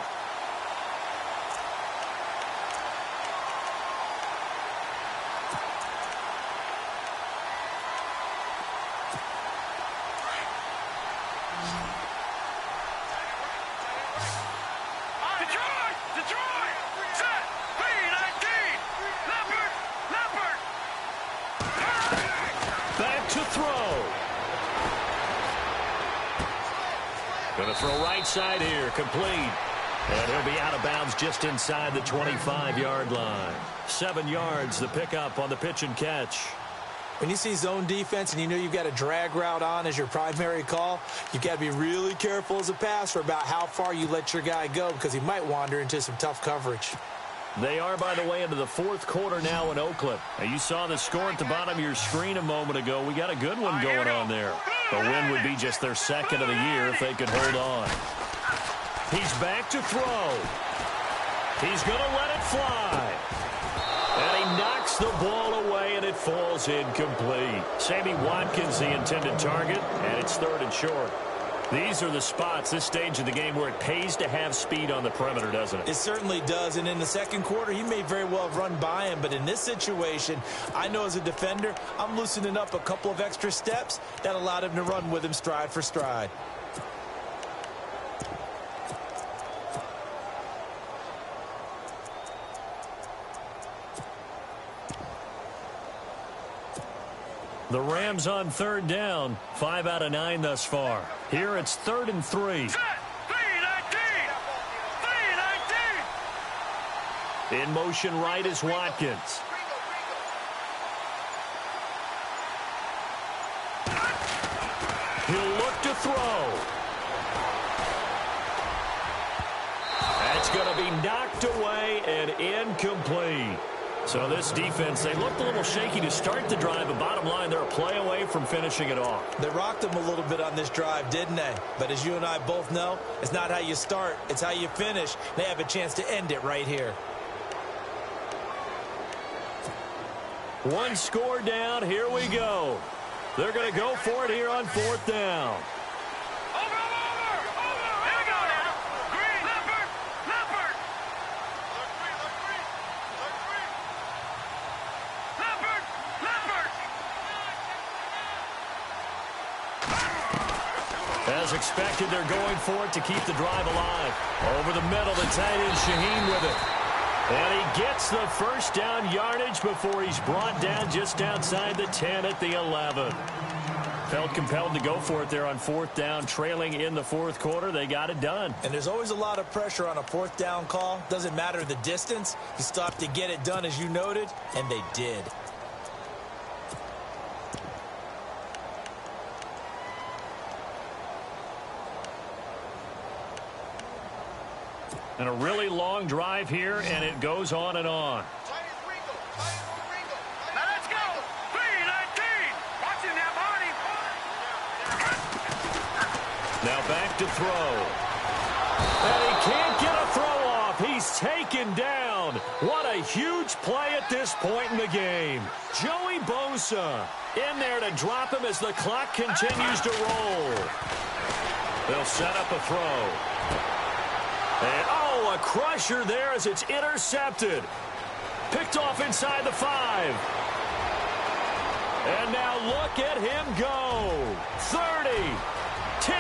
Going to throw right side here, complete. And he'll be out of bounds just inside the 25-yard line. 7 yards, the pickup on the pitch and catch. When you see zone defense and you know you've got a drag route on as your primary call, you've got to be really careful as a passer about how far you let your guy go because he might wander into some tough coverage. They are, by the way, into the 4th quarter now in Oakland. Now, you saw the score at the bottom of your screen a moment ago. We got a good one going on there. The win would be just their 2nd of the year if they could hold on. He's back to throw. He's going to let it fly. And he knocks the ball away, and it falls incomplete. Sammy Watkins, the intended target, and it's 3rd and short. These are the spots, this stage of the game, where it pays to have speed on the perimeter, doesn't it? It certainly does, and in the 2nd quarter, he may very well have run by him, but in this situation, I know as a defender, I'm loosening up a couple of extra steps that allowed him to run with him stride for stride. The Rams on 3rd down, 5 out of 9 thus far. Here it's 3rd and 3. In motion right is Watkins. He'll look to throw. That's going to be knocked away and incomplete. So this defense, they looked a little shaky to start the drive, but bottom line, they're a play away from finishing it off. They rocked them a little bit on this drive, didn't they? But as you and I both know, it's not how you start, it's how you finish. They have a chance to end it right here. One score down, here we go. They're going to go for it here on 4th down. As expected, they're going for it to keep the drive alive. Over the middle, the tight end Shaheen with it. And he gets the first down yardage before he's brought down just outside the 10 at the 11. Felt compelled to go for it there on 4th down, trailing in the 4th quarter. They got it done. And there's always a lot of pressure on a 4th down call. Doesn't matter the distance. You still have to get it done, as you noted, and they did. And a really long drive here, and it goes on and on. Now let's go. 3-19. Watch him now, Barney. Now back to throw. And he can't get a throw off. He's taken down. What a huge play at this point in the game. Joey Bosa in there to drop him as the clock continues to roll. They'll set up a throw. And, a crusher there as it's intercepted. Picked off inside the 5. And now look at him go. 30, 10,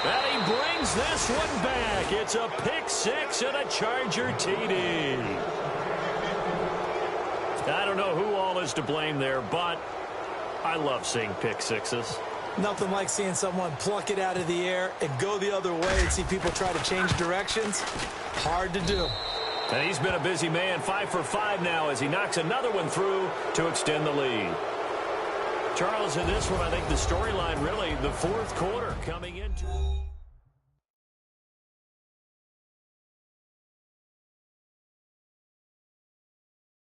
and he brings this one back. It's a pick 6 and a Charger TD. I don't know who all is to blame there, but I love seeing pick 6s. Nothing like seeing someone pluck it out of the air and go the other way and see people try to change directions. Hard to do. And he's been a busy man, 5 for 5 now as he knocks another one through to extend the lead. Charles, in this one, I think the storyline really, the fourth quarter coming into...